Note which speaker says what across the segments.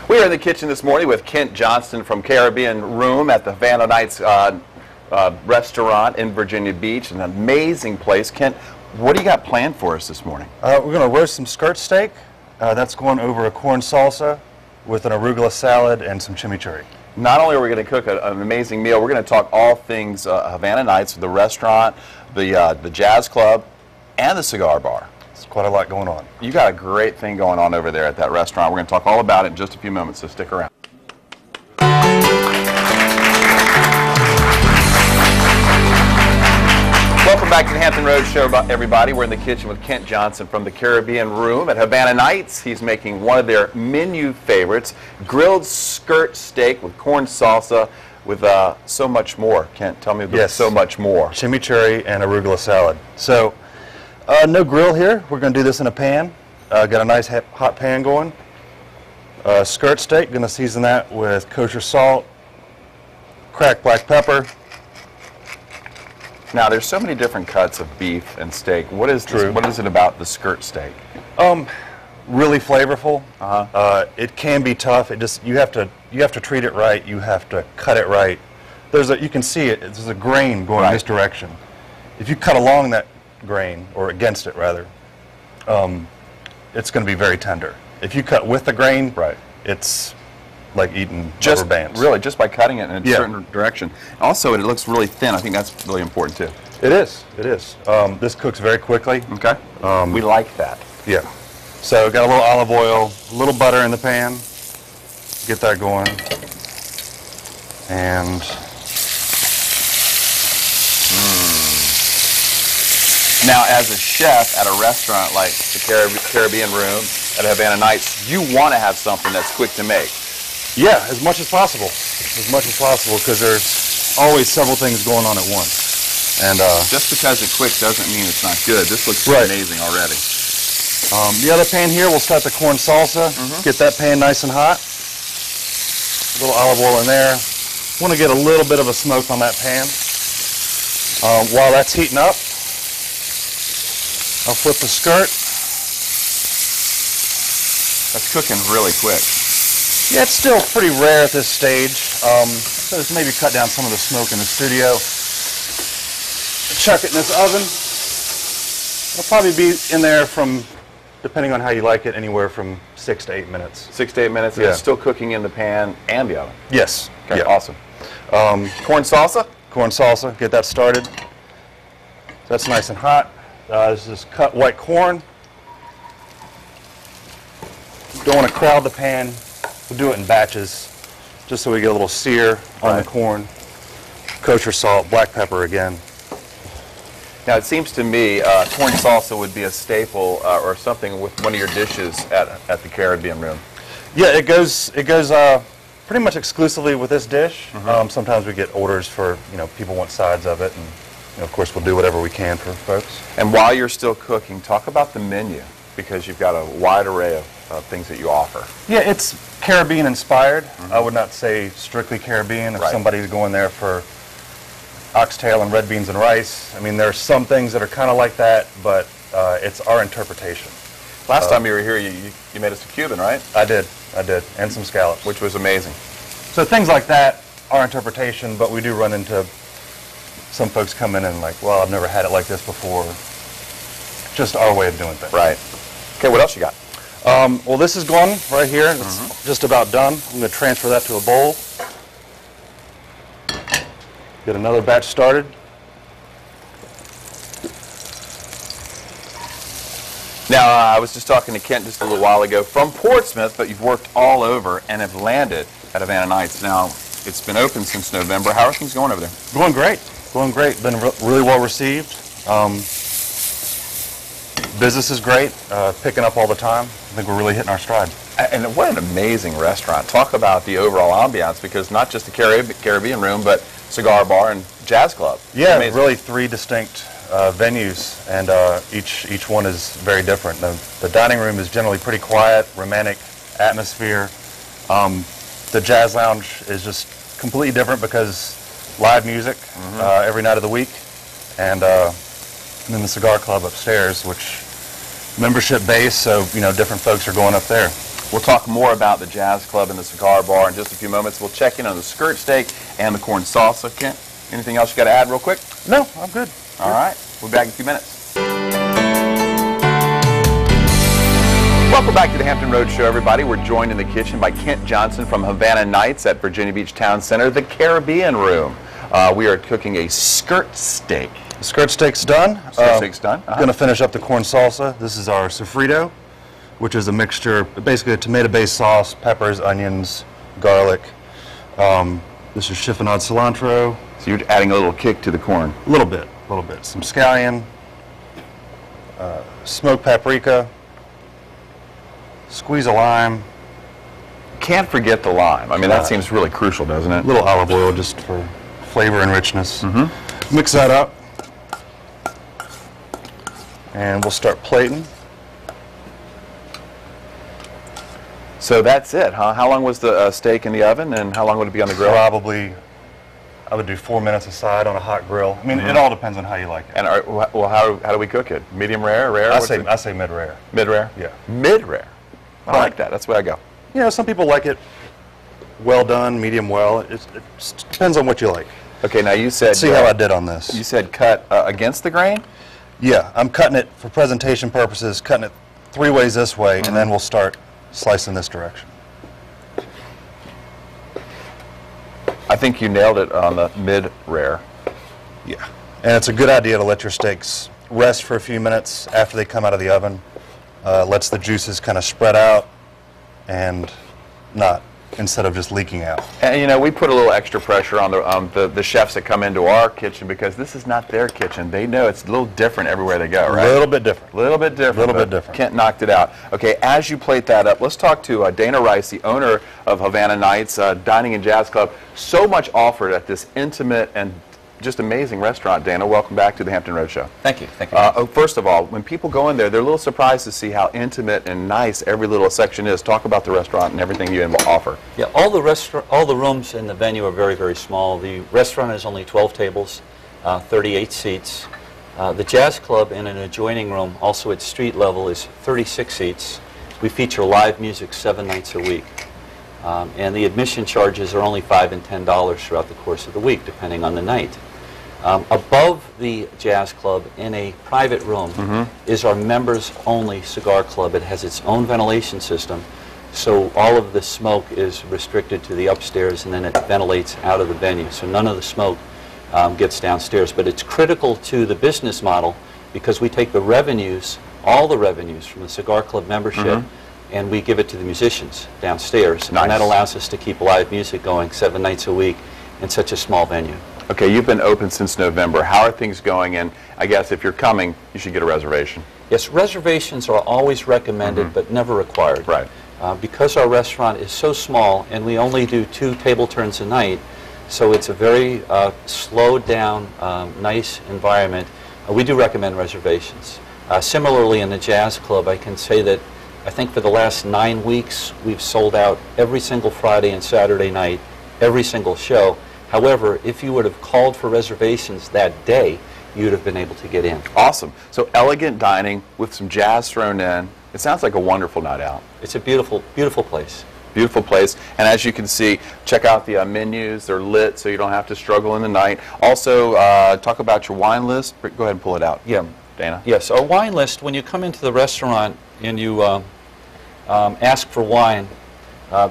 Speaker 1: We are in the kitchen this morning with Kent Johnston from Caribbean Room at the Havana Nights restaurant in Virginia Beach. An amazing place. Kent, what do you got planned for us this morning?
Speaker 2: We're going to roast some skirt steak. That's going over a corn salsa with an arugula salad and some chimichurri.
Speaker 1: Not only are we going to cook an amazing meal, we're going to talk all things Havana Nights, the restaurant, the jazz club, and the cigar bar.
Speaker 2: It's quite a lot going on.
Speaker 1: You got a great thing going on over there at that restaurant. We're going to talk all about it in just a few moments, so stick around. Welcome back to the Hampton Roads Show, everybody. We're in the kitchen with Kent Johnston from the Caribbean Room at Havana Nights. He's making one of their menu favorites, grilled skirt steak with corn salsa with so much more. Kent, tell me about so much more.
Speaker 2: Chimichurri and arugula salad. So, no grill here. We're going to do this in a pan. Got a nice hot pan going. Skirt steak, going to season that with kosher salt, cracked black pepper.
Speaker 1: Now, there's so many different cuts of beef and steak. What is it about the skirt steak?
Speaker 2: Really flavorful. It can be tough. You have to treat it right. You have to cut it right. You can see it. There's a grain going this direction. If you cut along that grain, or against it rather, it's going to be very tender. If you cut with the grain, it's like eating rubber bands.
Speaker 1: Really, just by cutting it in a certain direction. Also, it looks really thin. I think that's really important too.
Speaker 2: It is. It is. This cooks very quickly.
Speaker 1: Okay. We like that.
Speaker 2: Yeah. So got a little olive oil, a little butter in the pan. Get that going. And
Speaker 1: now, as a chef at a restaurant like the Caribbean Room at Havana Nights, you want to have something that's quick to make.
Speaker 2: Yeah, as much as possible. As much as possible, because there's always several things going on at once. And
Speaker 1: just because it's quick doesn't mean it's not good. This looks amazing already.
Speaker 2: The other pan here, we'll start the corn salsa. Get that pan nice and hot. A little olive oil in there. Want to get a little bit of a smoke on that pan. While that's heating up, I'll flip the skirt.
Speaker 1: That's cooking really quick.
Speaker 2: Yeah, it's still pretty rare at this stage. So just maybe cut down some of the smoke in the studio. Chuck it in this oven. It'll probably be in there from, depending on how you like it, anywhere from 6 to 8 minutes.
Speaker 1: 6 to 8 minutes, and it's still cooking in the pan and the oven.
Speaker 2: Yes.
Speaker 1: Okay, awesome. Corn salsa?
Speaker 2: Corn salsa, get that started. That's nice and hot. This is cut white corn. Don't want to crowd the pan. We'll do it in batches, just so we get a little sear on the corn. Kosher salt, black pepper again.
Speaker 1: Now, it seems to me corn salsa would be a staple or something with one of your dishes at the Caribbean Room.
Speaker 2: Yeah, it goes pretty much exclusively with this dish. Sometimes we get orders for, people want sides of it, and of course we'll do whatever we can for folks.
Speaker 1: And while you're still cooking, talk about the menu, because you've got a wide array of things that you offer.
Speaker 2: Yeah, it's Caribbean inspired. I would not say strictly Caribbean. If somebody's going there for oxtail and red beans and rice, I mean, there are some things that are kind of like that, but it's our interpretation.
Speaker 1: Last time you were here, you made us a Cuban, right?
Speaker 2: I did, and some scallops.
Speaker 1: Which was amazing.
Speaker 2: So things like that, our interpretation, but we do run into some folks come in and like, well, I've never had it like this before. Just our way of doing things.
Speaker 1: Right. Okay, what else you got?
Speaker 2: Well, this is gone right here. It's just about done. I'm going to transfer that to a bowl. Get another batch started.
Speaker 1: Now, I was just talking to Kent just a little while ago from Portsmouth, but you've worked all over and have landed at Havana Nights. Now, it's been open since November. How are things going over there?
Speaker 2: Going great. Going great. Been really well received. Business is great. Picking up all the time. I think we're really hitting our stride.
Speaker 1: And what an amazing restaurant. Talk about the overall ambiance, because not just the Caribbean Room, but cigar bar and jazz club.
Speaker 2: Yeah, really 3 distinct venues, and each one is very different. The dining room is generally pretty quiet, romantic atmosphere. The jazz lounge is just completely different because live music every night of the week, and then the cigar club upstairs, which membership based, so different folks are going up there.
Speaker 1: We'll talk more about the Jazz Club and the cigar bar in just a few moments. We'll check in on the skirt steak and the corn salsa. Kent, anything else you got to add real quick?
Speaker 2: No, I'm good.
Speaker 1: All right. We'll be back in a few minutes. Welcome back to the Hampton Roads Show, everybody. We're joined in the kitchen by Kent Johnson from Havana Nights at Virginia Beach Town Center, the Caribbean Room. We are cooking a skirt steak.
Speaker 2: The skirt steak's done.
Speaker 1: Skirt steak's done.
Speaker 2: Going to finish up the corn salsa. This is our sofrito, which is a mixture, basically a tomato-based sauce, peppers, onions, garlic. This is chiffonade cilantro.
Speaker 1: So you're adding a little kick to the corn.
Speaker 2: A little bit. Some scallion, smoked paprika, squeeze a lime.
Speaker 1: Can't forget the lime. I mean, that seems really crucial, doesn't it?
Speaker 2: A little olive oil just for flavor and richness. Mix that up. And we'll start plating.
Speaker 1: So that's it, huh? How long was the steak in the oven, and how long would it be on the grill?
Speaker 2: Probably, I would do 4 minutes aside on a hot grill. I mean, it all depends on how you like it.
Speaker 1: And well, how do we cook it? Medium rare, rare?
Speaker 2: I say mid-rare.
Speaker 1: Mid-rare?
Speaker 2: Yeah.
Speaker 1: Mid-rare. I like that. That's where I go.
Speaker 2: You know, some people like it well done, medium well. It just depends on what you like.
Speaker 1: Okay, now you said...
Speaker 2: Let's see how I did on this.
Speaker 1: You said cut against the grain?
Speaker 2: Yeah, I'm cutting it for presentation purposes, cutting it 3 ways this way, and then we'll start slicing this direction.
Speaker 1: I think you nailed it on the mid-rare.
Speaker 2: Yeah, and it's a good idea to let your steaks rest for a few minutes after they come out of the oven. Lets the juices kind of spread out and instead of just leaking out.
Speaker 1: And you know, we put a little extra pressure on the chefs that come into our kitchen because this is not their kitchen. They know it's a little different everywhere they go, right?
Speaker 2: A little bit different.
Speaker 1: A little bit different. Kent knocked it out. Okay, as you plate that up, let's talk to Dana Rice, the owner of Havana Nights Dining and Jazz Club. So much offered at this intimate and just amazing restaurant. Dana, welcome back to the Hampton Roads Show.
Speaker 3: Thank you. Thank you.
Speaker 1: First of all, when people go in there, they're a little surprised to see how intimate and nice every little section is. Talk about the restaurant and everything you offer.
Speaker 3: Yeah, all the rooms in the venue are very, very small. The restaurant has only 12 tables, 38 seats. The Jazz Club in an adjoining room, also at street level, is 36 seats. We feature live music 7 nights a week. And the admission charges are only $5 and $10 throughout the course of the week, depending on the night. Above the Jazz Club, in a private room, is our members-only cigar club. It has its own ventilation system, so all of the smoke is restricted to the upstairs, and then it ventilates out of the venue. So none of the smoke gets downstairs. But it's critical to the business model because we take the revenues, all the revenues from the cigar club membership, and we give it to the musicians downstairs.
Speaker 1: Nice.
Speaker 3: And that allows us to keep live music going 7 nights a week in such a small venue.
Speaker 1: Okay, you've been open since November. How are things going? And I guess if you're coming, you should get a reservation.
Speaker 3: Yes, reservations are always recommended, but never required.
Speaker 1: Right.
Speaker 3: Because our restaurant is so small and we only do 2 table turns a night, so it's a very slowed down, nice environment. We do recommend reservations. Similarly, in the Jazz Club, I can say that I think for the last 9 weeks, we've sold out every single Friday and Saturday night, every single show. However, if you would have called for reservations that day, you would have been able to get in.
Speaker 1: Awesome. So elegant dining with some jazz thrown in. It sounds like a wonderful night out.
Speaker 3: It's a beautiful, beautiful place.
Speaker 1: Beautiful place. And as you can see, check out the menus. They're lit so you don't have to struggle in the night. Also, talk about your wine list. Go ahead and pull it out.
Speaker 3: Yeah.
Speaker 1: Dana?
Speaker 3: Yes, our wine list, when you come into the restaurant and you ask for wine,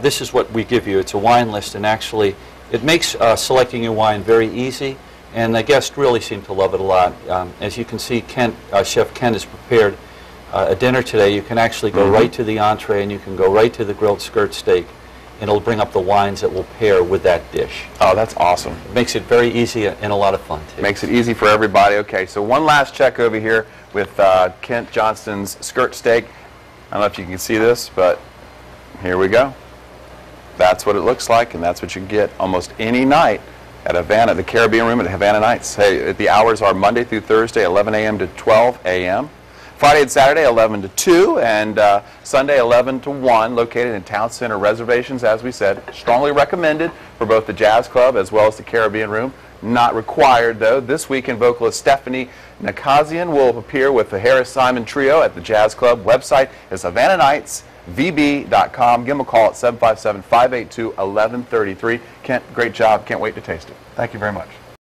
Speaker 3: this is what we give you. It's a wine list, and actually it makes selecting your wine very easy, and the guests really seem to love it a lot. As you can see, Chef Kent has prepared a dinner today. You can actually go right to the entree, and you can go right to the grilled skirt steak, and it'll bring up the wines that will pair with that dish.
Speaker 1: Oh, that's awesome.
Speaker 3: It makes it very easy and a lot of fun, too.
Speaker 1: Makes it easy for everybody. Okay, so one last check over here with Kent Johnston's skirt steak. I don't know if you can see this, but here we go. That's what it looks like, and that's what you get almost any night at Havana, the Caribbean Room at Havana Nights. Hey, the hours are Monday through Thursday, 11 a.m. to 12 a.m. Friday and Saturday, 11 to 2, and Sunday, 11 to 1, located in Town Center. Reservations, as we said, strongly recommended for both the Jazz Club as well as the Caribbean Room. Not required, though. This weekend, vocalist Stephanie Nakazian will appear with the Harris Simon Trio at the Jazz Club. Website is HavanaNights.com. vb.com. Give them a call at 757-582-1133. Kent, great job. Can't wait to taste it.
Speaker 2: Thank you very much.